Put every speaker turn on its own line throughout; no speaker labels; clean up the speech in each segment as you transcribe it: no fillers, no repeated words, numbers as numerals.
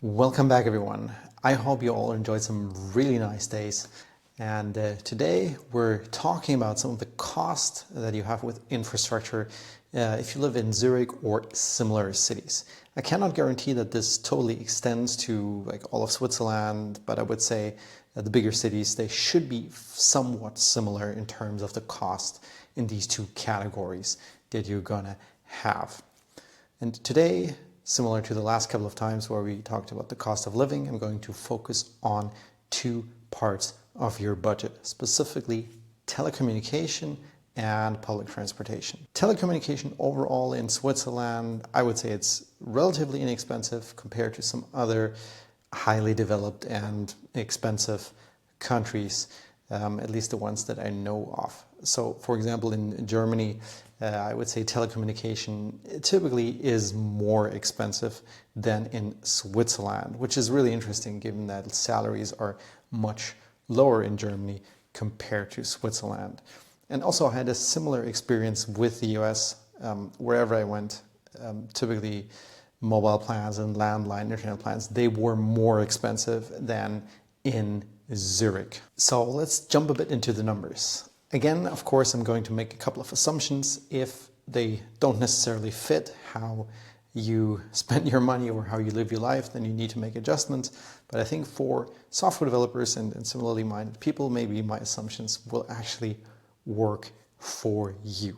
Welcome back, everyone. I hope you all enjoyed some really nice days. And today we're talking about some of the cost that you have with infrastructure if you live in Zurich or similar cities. I cannot guarantee that this totally extends to like all of Switzerland, but I would say the bigger cities, they should be somewhat similar in terms of the cost in these two categories that you're gonna have. And today, similar to the last couple of times where we talked about the cost of living, I'm going to focus on two parts of your budget, specifically telecommunication and public transportation. Telecommunication overall in Switzerland, I would say it's relatively inexpensive compared to some other highly developed and expensive countries, at least the ones that I know of. So, for example, in Germany, I would say telecommunication typically is more expensive than in Switzerland, which is really interesting given that salaries are much lower in Germany compared to Switzerland. And also I had a similar experience with the US. Wherever I went, typically mobile plans and landline internet plans, they were more expensive than in Zurich. So let's jump a bit into the numbers. Again, of course, I'm going to make a couple of assumptions. If they don't necessarily fit how you spend your money or how you live your life, then you need to make adjustments. But I think for software developers and similarly minded people, maybe my assumptions will actually work for you.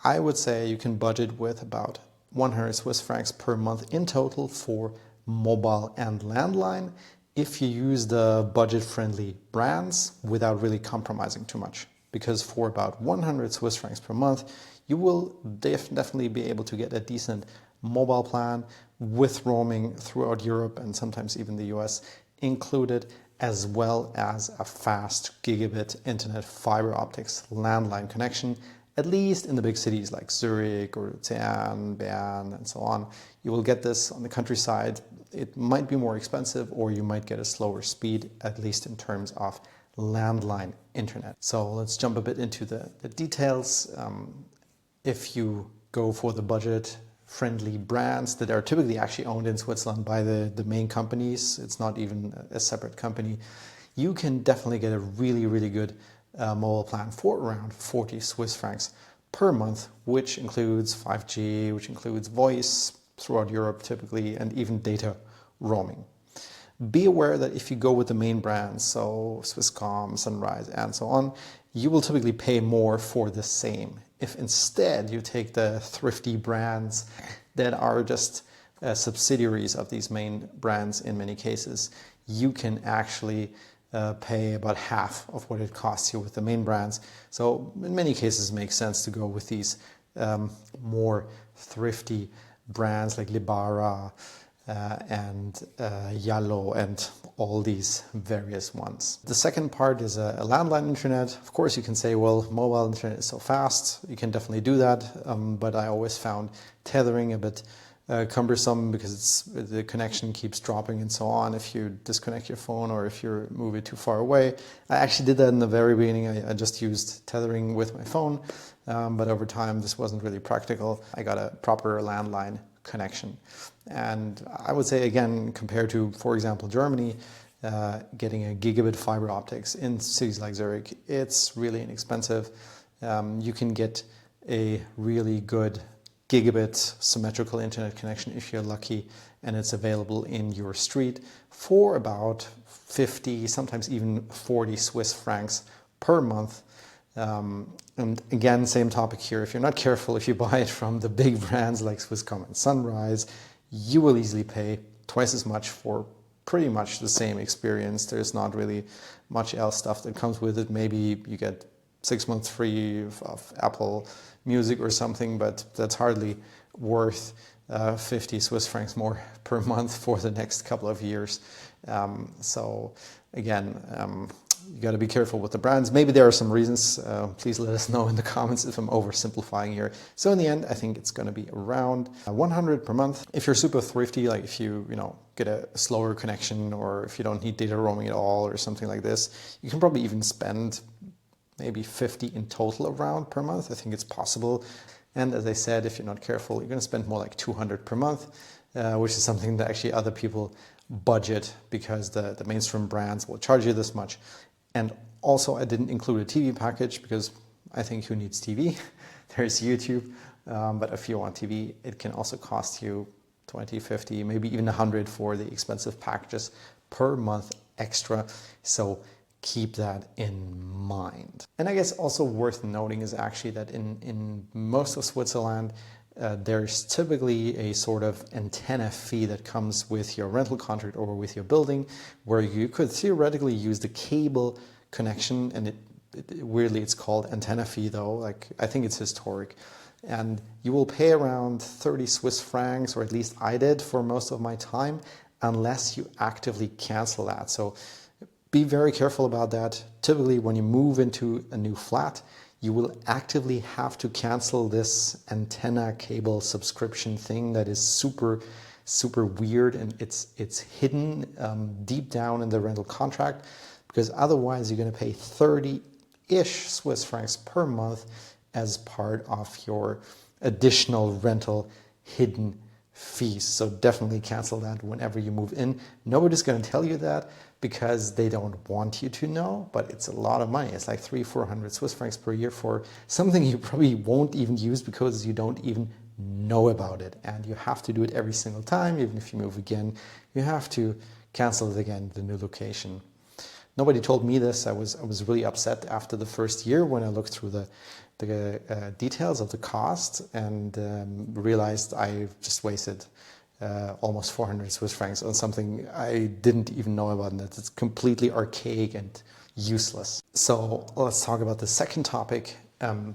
I would say you can budget with about 100 Swiss francs per month in total for mobile and landline if you use the budget-friendly brands without really compromising too much. Because for about 100 Swiss francs per month, you will definitely be able to get a decent mobile plan with roaming throughout Europe and sometimes even the US included, as well as a fast gigabit internet fiber optics landline connection, at least in the big cities like Zurich or Luzern, Bern, and so on. You will get this on the countryside. It might be more expensive, or you might get a slower speed, at least in terms of landline internet. So let's jump a bit into the details. If you go for the budget-friendly brands that are typically actually owned in Switzerland by the main companies, it's not even a separate company, you can definitely get a really good mobile plan for around 40 Swiss francs per month, which includes 5G, which includes voice throughout Europe typically, and even data roaming. Be aware that if you go with the main brands, so Swisscom, Sunrise, and so on, you will typically pay more for the same. If instead you take the thrifty brands that are just subsidiaries of these main brands in many cases, you can actually pay about half of what it costs you with the main brands. So in many cases it makes sense to go with these more thrifty brands like Libara, and Yallo and all these various ones. The second part is a landline internet. Of course, you can say, well, mobile internet is so fast. You can definitely do that, but I always found tethering a bit cumbersome because the connection keeps dropping and so on if you disconnect your phone or if you move it too far away. I actually did that in the very beginning. I just used tethering with my phone, but over time this wasn't really practical. I got a proper landline connection. And I would say, again, compared to, for example, Germany, getting a gigabit fiber optics in cities like Zurich, it's really inexpensive. You can get a really good gigabit symmetrical internet connection if you're lucky, and it's available in your street for about 50, sometimes even 40 Swiss francs per month. And again, same topic here. If you're not careful, if you buy it from the big brands like Swisscom and Sunrise, you will easily pay twice as much for pretty much the same experience. There's not really much else stuff that comes with it. Maybe you get 6 months free of Apple Music or something, but that's hardly worth 50 Swiss francs more per month for the next couple of years. So again, you got to be careful with the brands. Maybe there are some reasons. Please let us know in the comments if I'm oversimplifying here. So in the end, I think it's going to be around 100 per month. If you're super thrifty, like if you get a slower connection, or if you don't need data roaming at all or something like this, you can probably even spend maybe 50 in total around per month. I think it's possible. And as I said, if you're not careful, you're going to spend more like 200 per month, which is something that actually other people budget because the mainstream brands will charge you this much. And also I didn't include a TV package because I think who needs TV? There's YouTube, but if you want TV, it can also cost you 20, 50, maybe even 100 for the expensive packages per month extra. So keep that in mind. And I guess also worth noting is actually that in most of Switzerland, there's typically a sort of antenna fee that comes with your rental contract or with your building, where you could theoretically use the cable connection, and weirdly it's called antenna fee though, like I think it's historic. And you will pay around 30 Swiss francs, or at least I did for most of my time, unless you actively cancel that. So be very careful about that. Typically when you move into a new flat, you will actively have to cancel this antenna cable subscription thing that is super weird, and it's hidden deep down in the rental contract, because otherwise you're going to pay 30-ish Swiss francs per month as part of your additional rental hidden fees. So definitely cancel that whenever you move in. Nobody's going to tell you that because they don't want you to know, but it's a lot of money. It's like 300-400 Swiss francs per year for something you probably won't even use because you don't even know about it. And you have to do it every single time. Even if you move again, you have to cancel it again, the new location. Nobody told me this. I was really upset after the first year when I looked through the details of the cost and realized I just wasted almost 400 Swiss francs on something I didn't even know about, and that it's completely archaic and useless. So let's talk about the second topic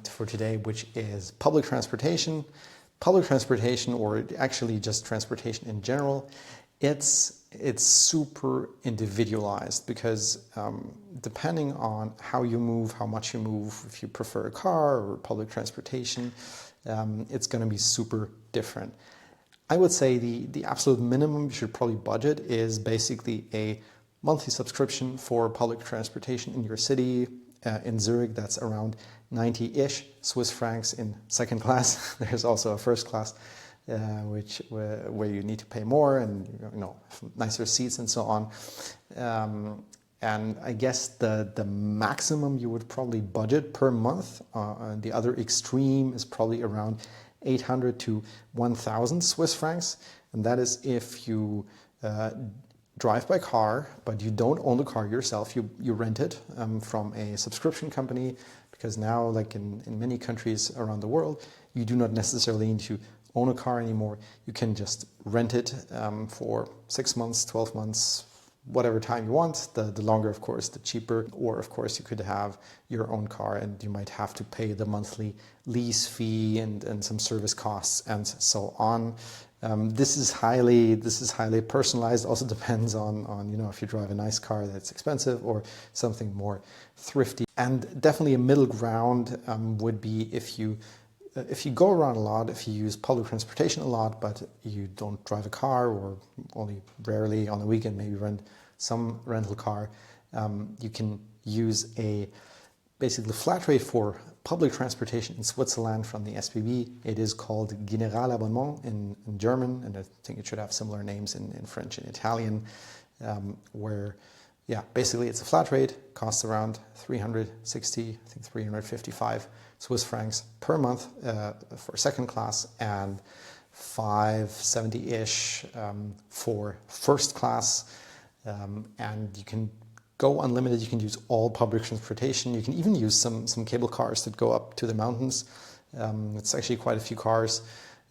for today, which is public transportation. Public transportation, or actually just transportation in general, it's super individualized because depending on how you move, how much you move, if you prefer a car or public transportation, it's going to be super different. I would say the absolute minimum you should probably budget is basically a monthly subscription for public transportation in your city. In Zurich, that's around 90-ish Swiss francs in second class. There's also a first class, where you need to pay more and nicer seats and so on. And I guess the maximum you would probably budget per month, the other extreme is probably around 800 to 1,000 Swiss francs. And that is if you drive by car, but you don't own the car yourself. You rent it from a subscription company, because now, like in many countries around the world, you do not necessarily need to own a car anymore. You can just rent it for 6 months, 12 months, whatever time you want. The longer, of course, the cheaper. Or, of course, you could have your own car and you might have to pay the monthly lease fee and some service costs and so on. This is highly personalized. Also depends on if you drive a nice car that's expensive or something more thrifty. And definitely a middle ground would be if you go around a lot, if you use public transportation a lot, but you don't drive a car, or only rarely on the weekend maybe rent some rental car, you can use a basically flat rate for public transportation in Switzerland from the SBB. It is called Generalabonnement in German, and I think it should have similar names in French and Italian, where basically it's a flat rate, costs around 360, I think 355 Swiss francs per month for second class, and 570-ish for first class. And you can go unlimited. You can use all public transportation. You can even use some cable cars that go up to the mountains. It's actually quite a few cars.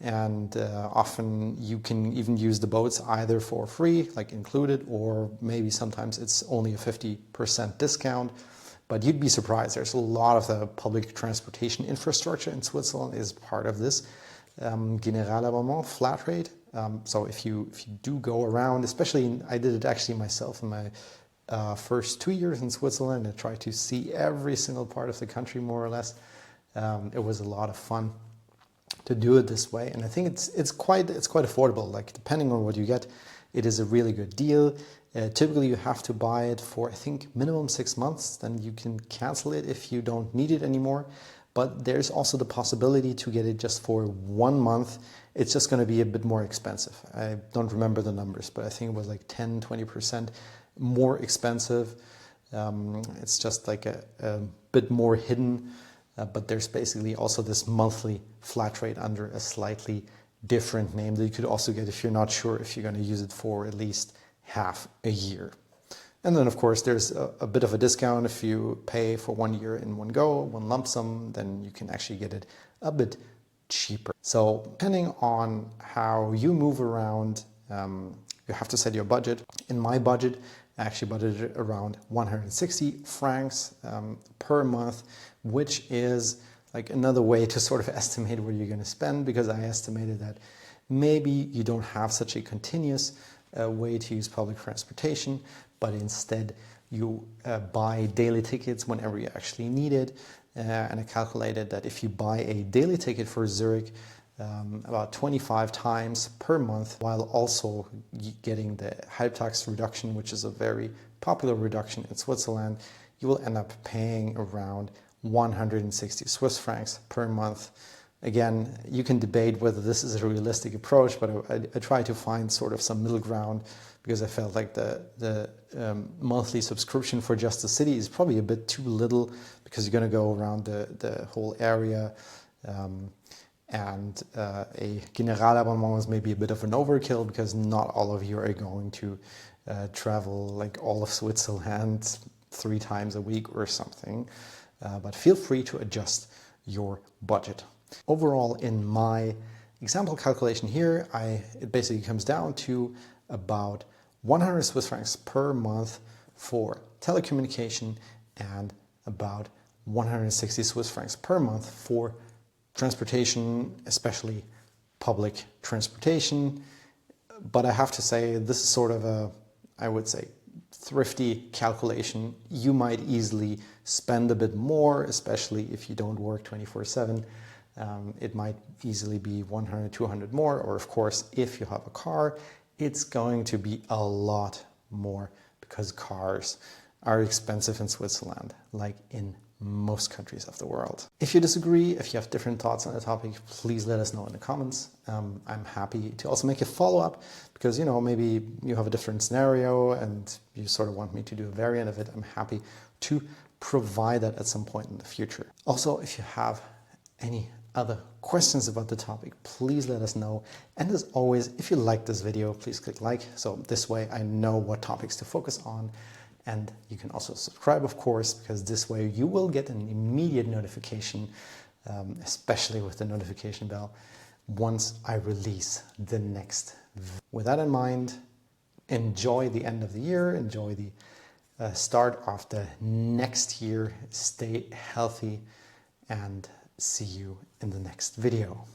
And often you can even use the boats either for free, like included, or maybe sometimes it's only a 50% discount. But you'd be surprised. There's a lot of the public transportation infrastructure in Switzerland is part of this Generalabonnement flat rate. So if you do go around, especially I did it actually myself in my first 2 years in Switzerland. I tried to see every single part of the country more or less. It was a lot of fun to do it this way, and I think it's quite affordable. Like, depending on what you get, it is a really good deal. Typically you have to buy it for, I think, minimum 6 months, then you can cancel it if you don't need it anymore. but there's also the possibility to get it just for 1 month. It's just going to be a bit more expensive. I don't remember the numbers, but I think it was like 10-20% more expensive. It's just like a bit more hidden, but there's basically also this monthly flat rate under a slightly different name that you could also get if you're not sure if you're going to use it for at least half a year. And then of course there's a bit of a discount if you pay for 1 year in one go, one lump sum, then you can actually get it a bit cheaper. So depending on how you move around, you have to set your budget. In my budget, I actually budgeted around 160 francs per month, which is like another way to sort of estimate what you're going to spend, because I estimated that maybe you don't have such a continuous way to use public transportation, but instead you buy daily tickets whenever you actually need it. And I calculated that if you buy a daily ticket for Zurich about 25 times per month, while also getting the Halbtags reduction, which is a very popular reduction in Switzerland, you will end up paying around 160 Swiss francs per month. Again, you can debate whether this is a realistic approach, but I try to find sort of some middle ground, because I felt like the monthly subscription for just the city is probably a bit too little, because you're going to go around the whole area, and a Generalabonnement is maybe a bit of an overkill, because not all of you are going to travel like all of Switzerland 3 times a week or something, but feel free to adjust your budget. Overall, in my example calculation here, it basically comes down to about 100 Swiss francs per month for telecommunication and about 160 Swiss francs per month for transportation, especially public transportation. But I have to say, this is sort of a, I would say, thrifty calculation. You might easily spend a bit more, especially if you don't work 24/7. It might easily be 100, 200 more, or of course, if you have a car, it's going to be a lot more, because cars are expensive in Switzerland, like in most countries of the world. If you disagree, if you have different thoughts on the topic, please let us know in the comments. I'm happy to also make a follow-up, because, you know, maybe you have a different scenario and you sort of want me to do a variant of it. I'm happy to provide that at some point in the future. Also, if you have any other questions about the topic, please let us know. And as always, if you like this video, please click like, so this way I know what topics to focus on. And you can also subscribe, of course, because this way you will get an immediate notification, especially with the notification bell, once I release the next video. With that in mind, enjoy the end of the year, enjoy the start of the next year, stay healthy, and see you in the next video.